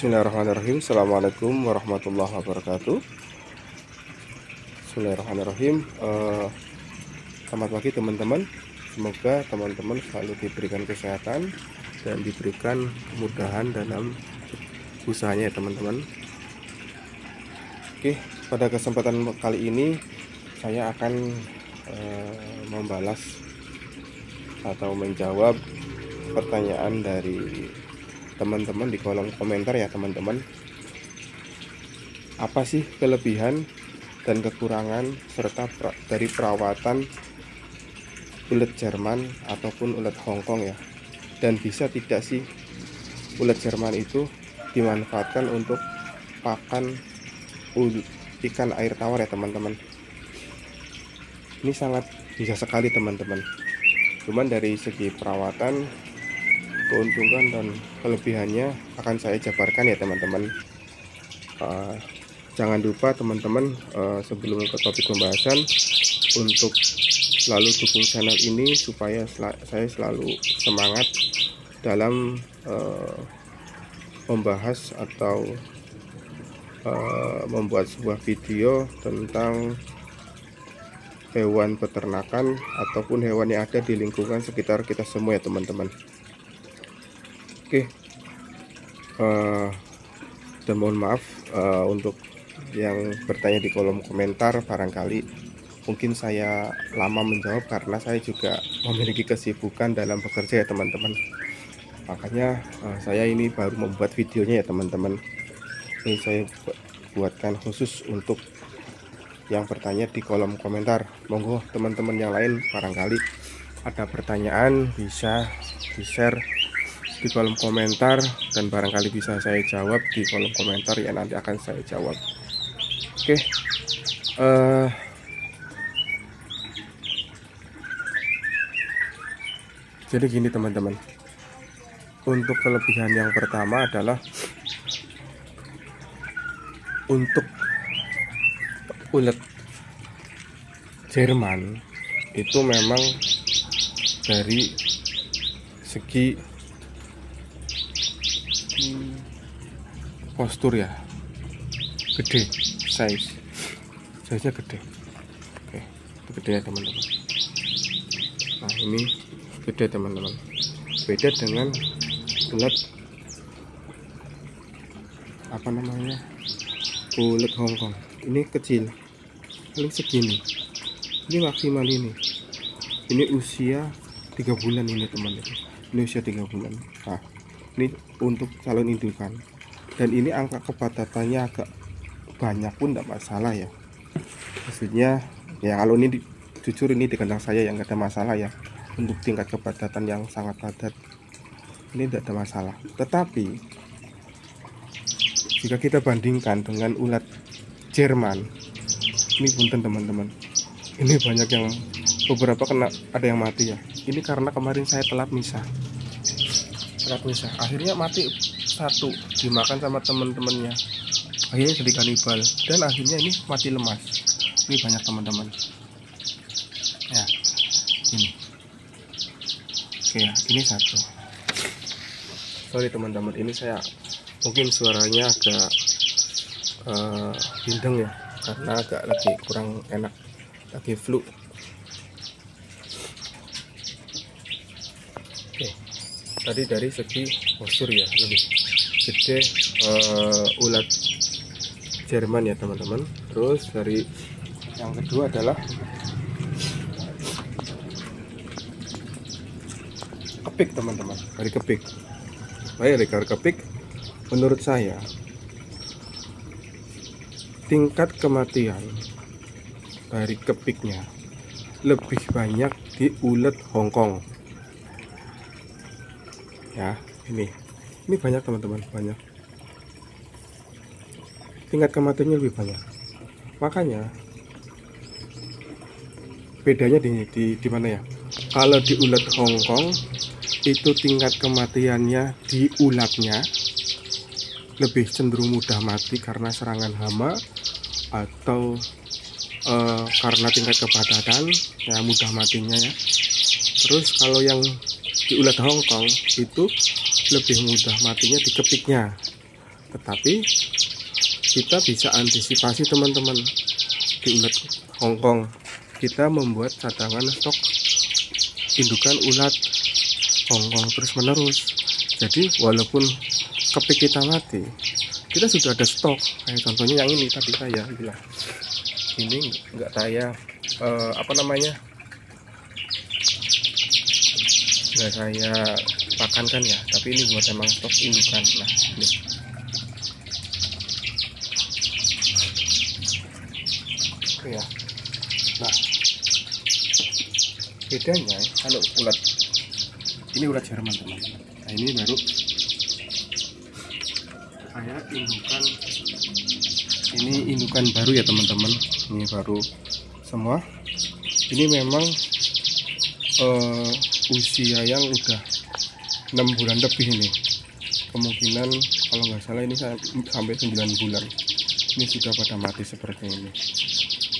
Bismillahirrahmanirrahim. Assalamualaikum warahmatullahi wabarakatuh. Bismillahirrahmanirrahim. Selamat pagi teman-teman. Semoga teman-teman selalu diberikan kesehatan dan diberikan kemudahan dalam usahanya ya teman-teman. Oke, pada kesempatan kali ini saya akan membalas atau menjawab pertanyaan dari teman-teman di kolom komentar ya teman-teman. Apa sih kelebihan dan kekurangan serta dari perawatan ulet Jerman ataupun ulet Hongkong ya, dan bisa tidak sih ulet Jerman itu dimanfaatkan untuk pakan ikan air tawar ya teman-teman. Ini sangat bisa sekali teman-teman. Cuman dari segi perawatan, keuntungan dan kelebihannya akan saya jabarkan ya teman-teman. Jangan lupa teman-teman, sebelum ke topik pembahasan, untuk selalu dukung channel ini supaya saya selalu semangat dalam membahas atau membuat sebuah video tentang hewan peternakan ataupun hewan yang ada di lingkungan sekitar kita semua ya teman-teman. Oke, dan mohon maaf untuk yang bertanya di kolom komentar, barangkali mungkin saya lama menjawab karena saya juga memiliki kesibukan dalam bekerja ya teman-teman. Makanya saya ini baru membuat videonya ya teman-teman. Ini saya buatkan khusus untuk yang bertanya di kolom komentar. Monggo teman-teman yang lain barangkali ada pertanyaan bisa di-share di kolom komentar dan barangkali bisa saya jawab di kolom komentar ya, nanti akan saya jawab. Oke, jadi gini teman-teman, untuk kelebihan yang pertama adalah untuk ulet Jerman itu memang dari segi postur ya gede, size-nya gede. Oke, itu gede ya teman-teman. Nah ini gede teman-teman, beda dengan ulet apa namanya, ulet Hongkong. Ini kecil, paling segini, ini maksimal ini usia 3 bulan ini teman-teman. Ini usia 3 bulan. Nah ini untuk calon indukan, dan ini angka kepadatannya agak banyak pun tidak masalah ya. Maksudnya ya kalau ini jujur ini di kandang saya yang nggak ada masalah ya, untuk tingkat kepadatan yang sangat padat ini tidak ada masalah. Tetapi jika kita bandingkan dengan ulat Jerman, ini punten teman-teman, ini banyak yang beberapa kena, ada yang mati ya. Ini karena kemarin saya telat misah, akhirnya mati satu, dimakan sama teman-temannya, akhirnya jadi kanibal, dan akhirnya ini mati lemas. Ini banyak teman-teman ya, ini oke ya, ini satu. Sorry teman-teman, ini saya mungkin suaranya agak bindeng ya, karena agak lagi kurang enak, lagi flu. Oke, tadi dari segi postur ya lebih gede ulat Jerman ya teman-teman. Terus dari yang kedua adalah kepik teman-teman. Dari kepik, menurut saya tingkat kematian dari kepiknya lebih banyak di ulet Hongkong ya. Ini banyak teman-teman, banyak, tingkat kematiannya lebih banyak. Makanya bedanya di mana ya, kalau di ulet Hongkong itu tingkat kematiannya di ulatnya lebih cenderung mudah mati karena serangan hama atau karena tingkat kepadatan ya, mudah matinya ya. Terus kalau yang di ulat Hongkong itu lebih mudah matinya di kepiknya. tetapi kita bisa antisipasi teman-teman. Di ulat Hongkong kita membuat cadangan stok indukan ulat Hongkong terus menerus. Jadi walaupun kepik kita mati, kita sudah ada stok. Kayak contohnya yang ini tadi saya bilang, ini enggak saya nggak saya pakankan ya, tapi ini buat emang stok indukan. Nah ini ya. Nah bedanya kalau ulat ini ulat Jerman teman-teman. Nah ini baru saya indukan, ini indukan baru ya teman-teman, ini baru semua. Ini memang usia yang udah 6 bulan lebih ini, kemungkinan kalau nggak salah ini sampai 9 bulan ini sudah pada mati seperti ini.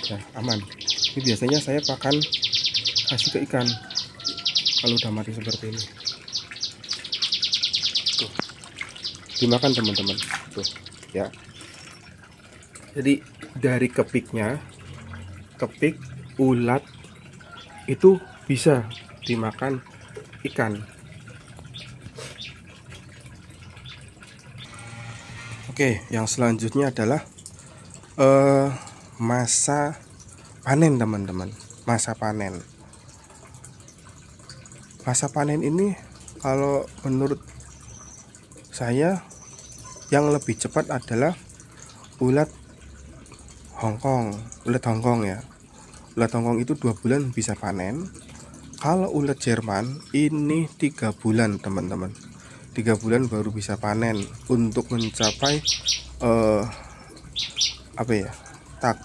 Ya aman. Ini biasanya saya pakan kasih ke ikan kalau udah mati seperti ini. Tuh, dimakan teman-teman tuh ya. Jadi dari kepiknya, kepik ulat itu bisa dimakan ikan. Oke, yang selanjutnya adalah masa panen teman-teman. Masa panen. Masa panen ini kalau menurut saya yang lebih cepat adalah ulat Hongkong. Ulat Hongkong ya. Ulat Hongkong itu 2 bulan bisa panen. Kalau ulat Jerman ini 3 bulan teman-teman. 3 bulan baru bisa panen untuk mencapai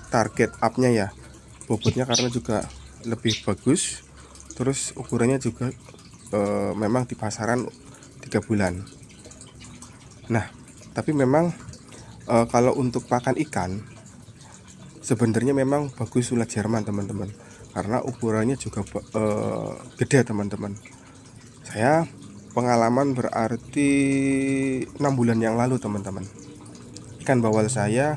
target up-nya ya, bobotnya, karena juga lebih bagus, terus ukurannya juga memang di pasaran 3 bulan. Nah tapi memang kalau untuk pakan ikan sebenarnya memang bagus ulat Jerman teman-teman, karena ukurannya juga gede teman-teman. Saya pengalaman berarti 6 bulan yang lalu teman-teman, ikan bawal saya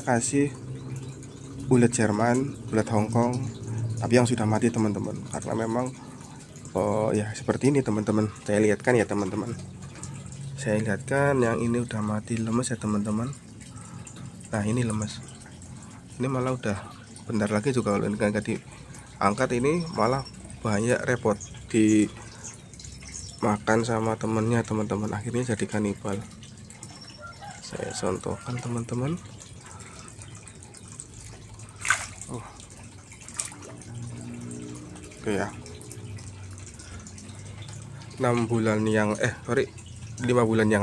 kasih ulat Jerman, ulat Hongkong, tapi yang sudah mati teman-teman, karena memang ya seperti ini teman-teman. Saya lihatkan ya teman-teman, saya lihatkan yang ini udah mati lemes ya teman-teman. Nah ini lemes, ini malah udah bentar lagi juga kalau nggak diangkat ini malah banyak repot dimakan sama temennya teman-teman, akhirnya jadi kanibal. Saya contohkan teman-teman. Oke ya, 5 bulan yang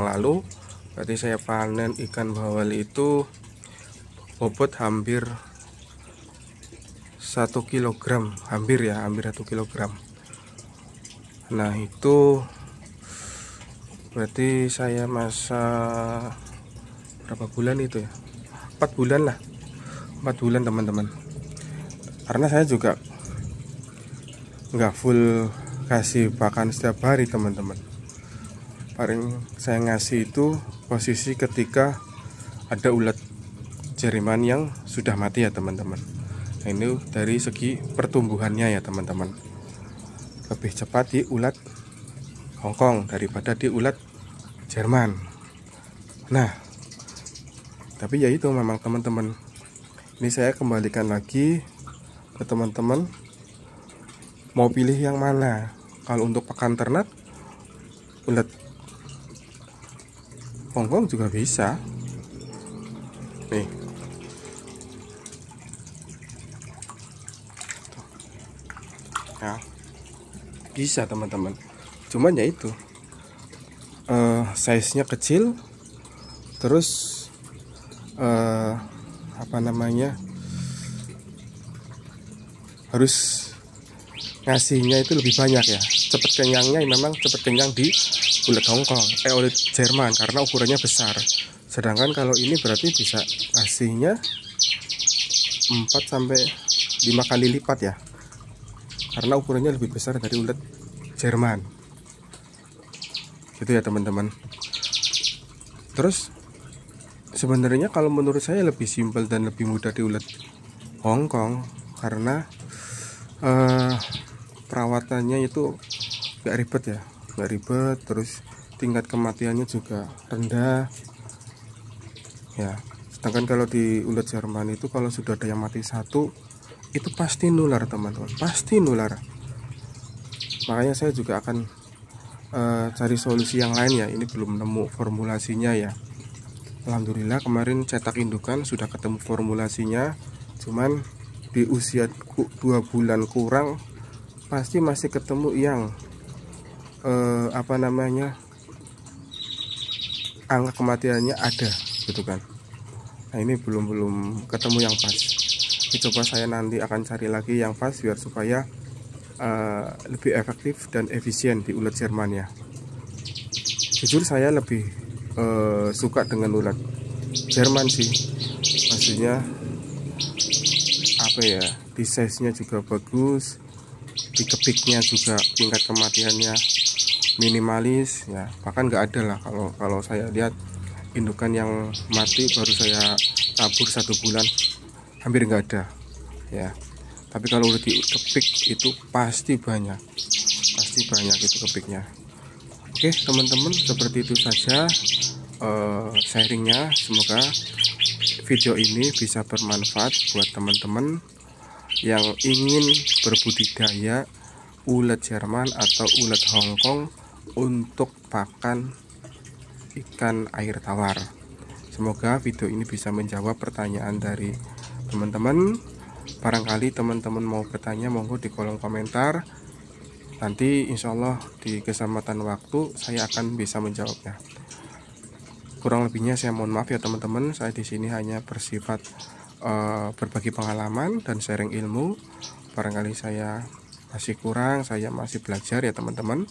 lalu berarti saya panen ikan bawal itu bobot hampir 1 kilogram, hampir 1 kilogram. Nah itu berarti saya masa berapa bulan itu ya, 4 bulan lah, 4 bulan teman-teman. Karena saya juga nggak full kasih pakan setiap hari teman-teman, paling saya ngasih itu posisi ketika ada ulat Jerman yang sudah mati ya teman-teman. Nah, ini dari segi pertumbuhannya ya teman-teman, lebih cepat di ulat Hongkong daripada di ulat Jerman. Nah tapi ya itu memang teman-teman, ini saya kembalikan lagi ke teman-teman, mau pilih yang mana. Kalau untuk pakan ternak, ulat Hongkong juga bisa nih. Ya bisa teman-teman, cuman ya itu size-nya kecil, terus harus ngasihnya itu lebih banyak ya. Cepet kenyangnya memang cepet kenyang di ulat Hongkong, ulat Jerman, karena ukurannya besar. Sedangkan kalau ini berarti bisa ngasihnya 4 sampai 5 kali lipat ya, karena ukurannya lebih besar dari ulat Jerman. Gitu ya teman-teman. Terus sebenarnya kalau menurut saya lebih simpel dan lebih mudah di ulet Hongkong karena perawatannya itu gak ribet ya, gak ribet. Terus tingkat kematiannya juga rendah ya. Sedangkan kalau di ulet Jerman itu kalau sudah ada yang mati satu itu pasti nular teman-teman, pasti nular. Makanya saya juga akan cari solusi yang lain ya. Ini belum nemu formulasinya ya. Alhamdulillah kemarin cetak indukan sudah ketemu formulasinya, cuman di usia 2 bulan kurang pasti masih ketemu yang angka kematiannya ada gitu kan. Nah ini belum ketemu yang pas. Coba saya nanti akan cari lagi yang pas biar supaya lebih efektif dan efisien di ulet Jerman ya. Jujur saya lebih suka dengan ulet Jerman sih, maksudnya apa ya, di size nya juga bagus, di kepiknya juga tingkat kematiannya minimalis ya, bahkan nggak ada lah. Kalau saya lihat indukan yang mati baru saya tabur 1 bulan hampir nggak ada ya. Tapi kalau udah di kepik itu pasti banyak itu kepiknya. Oke teman-teman, seperti itu saja sharingnya. Semoga video ini bisa bermanfaat buat teman-teman yang ingin berbudidaya ulet Jerman atau ulet Hongkong untuk pakan ikan air tawar. Semoga video ini bisa menjawab pertanyaan dari teman-teman. Barangkali teman-teman mau bertanya, monggo di kolom komentar. Nanti insya Allah di kesempatan waktu saya akan bisa menjawabnya. Kurang lebihnya saya mohon maaf ya teman-teman. Saya di sini hanya bersifat berbagi pengalaman dan sharing ilmu. Barangkali saya masih kurang, saya masih belajar ya teman-teman.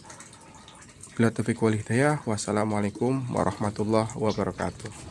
Bila taufiq wal hidayah. Wassalamualaikum warahmatullahi wabarakatuh.